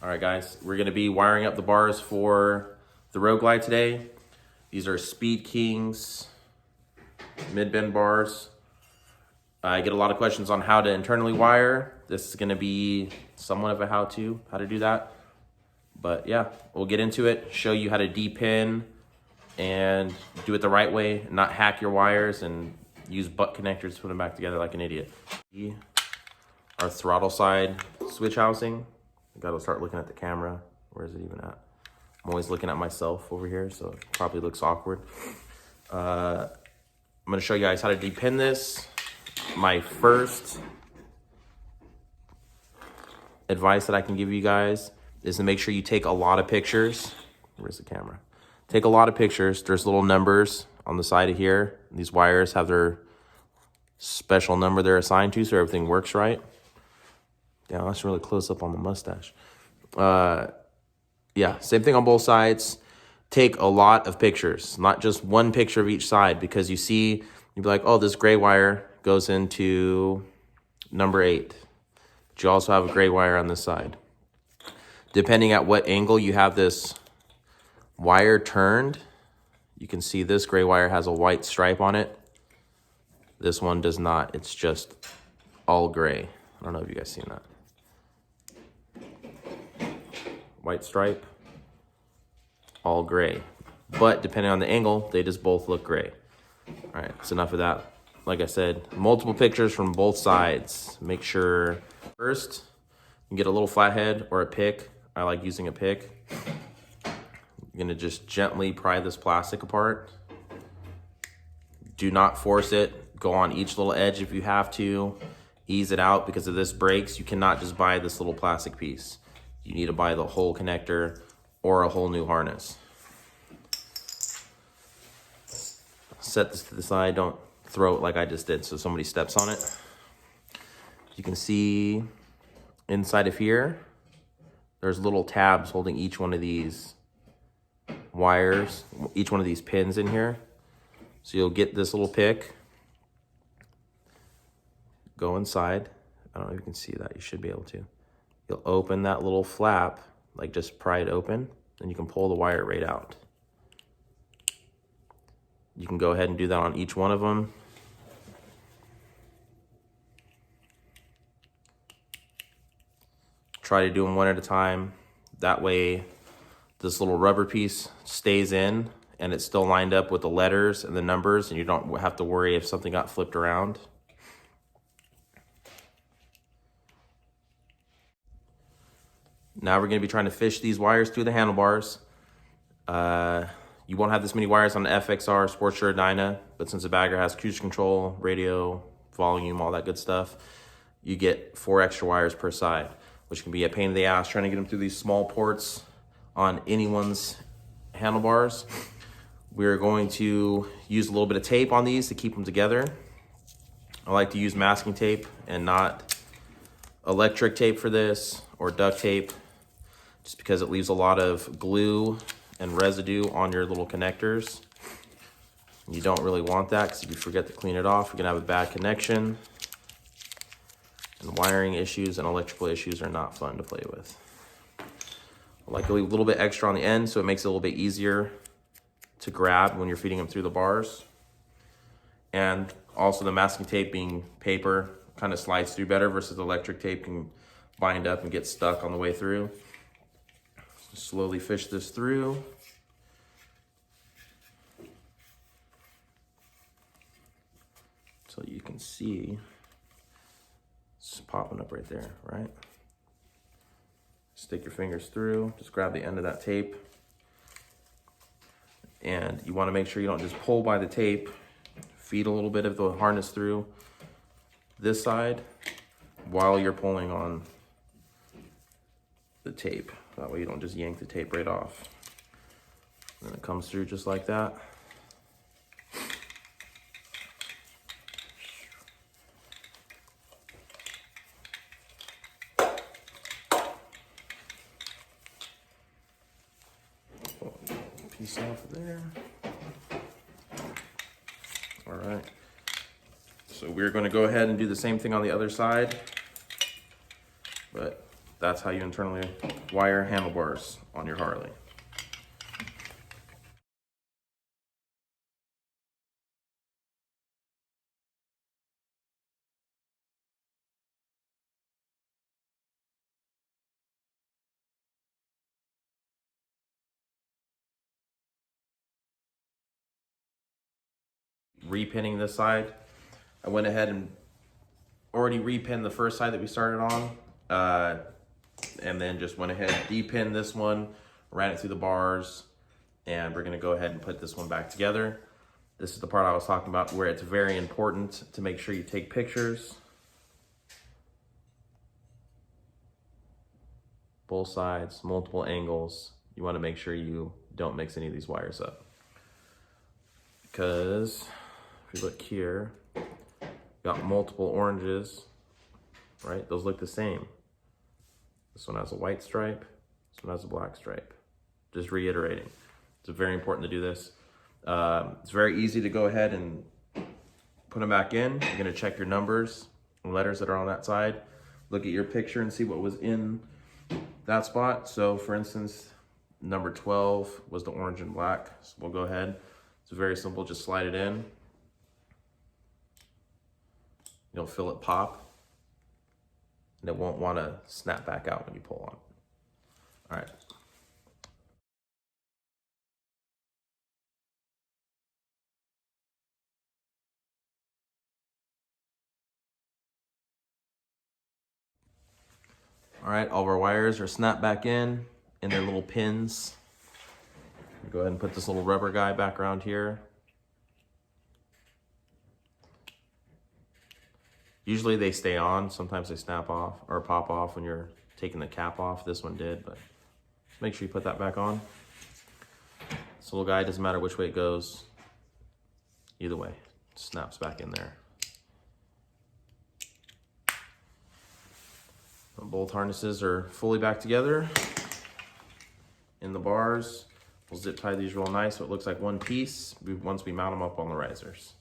All right, guys, we're gonna be wiring up the bars for the Road Glide today. These are Speed Kings mid-bend bars. I get a lot of questions on how to internally wire. This is gonna be somewhat of a how to do that. But yeah, we'll get into it, show you how to de-pin and do it the right way, not hack your wires and use butt connectors to put them back together like an idiot. Our throttle side switch housing. I gotta start looking at the camera. Where is it even at? I'm always looking at myself over here, so it probably looks awkward. I'm gonna show you guys how to de-pin this. My first advice that I can give you guys is to make sure you take a lot of pictures. Where's the camera? Take a lot of pictures. There's little numbers on the side of here. These wires have their special number they're assigned to, so everything works right. Yeah, that's really close up on the mustache. Yeah, same thing on both sides. Take a lot of pictures, not just one picture of each side, because you see, you'd be like, oh, this gray wire goes into number 8. But you also have a gray wire on this side. Depending at what angle you have this wire turned, you can see this gray wire has a white stripe on it. This one does not. It's just all gray. I don't know if you guys seen that. White stripe, all gray. But depending on the angle, they just both look gray. All right, that's enough of that. Like I said, multiple pictures from both sides. Make sure first, you get a little flathead or a pick. I like using a pick. You're gonna just gently pry this plastic apart. Do not force it. Go on each little edge if you have to. Ease it out, because if this breaks, you cannot just buy this little plastic piece. You need to buy the whole connector or a whole new harness. Set this to the side. Don't throw it like I just did so somebody steps on it. You can see inside of here, there's little tabs holding each one of these wires, each one of these pins in here. So you'll get this little pick, go inside. I don't know if you can see that. You should be able to. You'll open that little flap, like just pry it open, and you can pull the wire right out. You can go ahead and do that on each one of them. Try to do them one at a time. That way, this little rubber piece stays in and it's still lined up with the letters and the numbers, and you don't have to worry if something got flipped around. Now we're gonna be trying to fish these wires through the handlebars. You won't have this many wires on the FXR Sportster Dyna, but since the bagger has cruise control, radio, volume, all that good stuff, you get 4 extra wires per side, which can be a pain in the ass trying to get them through these small ports on anyone's handlebars. We're going to use a little bit of tape on these to keep them together. I like to use masking tape and not electric tape for this, or duct tape, just because it leaves a lot of glue and residue on your little connectors. You don't really want that, because if you forget to clean it off, you're gonna have a bad connection. And wiring issues and electrical issues are not fun to play with. I like to leave a little bit extra on the end so it makes it a little bit easier to grab when you're feeding them through the bars. And also the masking tape being paper kind of slides through better, versus electric tape can bind up and get stuck on the way through. Just slowly fish this through. So you can see it's popping up right there, right? Stick your fingers through, just grab the end of that tape. And you want to make sure you don't just pull by the tape. Feed a little bit of the harness through this side while you're pulling on the tape. That way you don't just yank the tape right off. And it comes through just like that. Piece off there. All right. So we're going to go ahead and do the same thing on the other side. But that's how you internally wire handlebars on your Harley. Repinning this side, I went ahead and already repinned the first side that we started on, and then just went ahead and depinned this one, ran it through the bars, and we're gonna go ahead and put this one back together. This is the part I was talking about where it's very important to make sure you take pictures. Both sides, multiple angles. You wanna make sure you don't mix any of these wires up. Because if you look here, got multiple oranges, right? Those look the same. This one has a white stripe, this one has a black stripe. Just reiterating, it's very important to do this. It's very easy to go ahead and put them back in. You're gonna check your numbers and letters that are on that side. Look at your picture and see what was in that spot. So for instance, number 12 was the orange and black. So we'll go ahead. It's very simple, just slide it in. You'll feel it pop, and it won't want to snap back out when you pull on it. All right. All right, all of our wires are snapped back in their little pins. Go ahead and put this little rubber guy back around here. Usually they stay on, sometimes they snap off or pop off when you're taking the cap off. This one did, but just make sure you put that back on. This little guy, doesn't matter which way it goes, either way, it snaps back in there. Both harnesses are fully back together in the bars. We'll zip tie these real nice so it looks like one piece once we mount them up on the risers.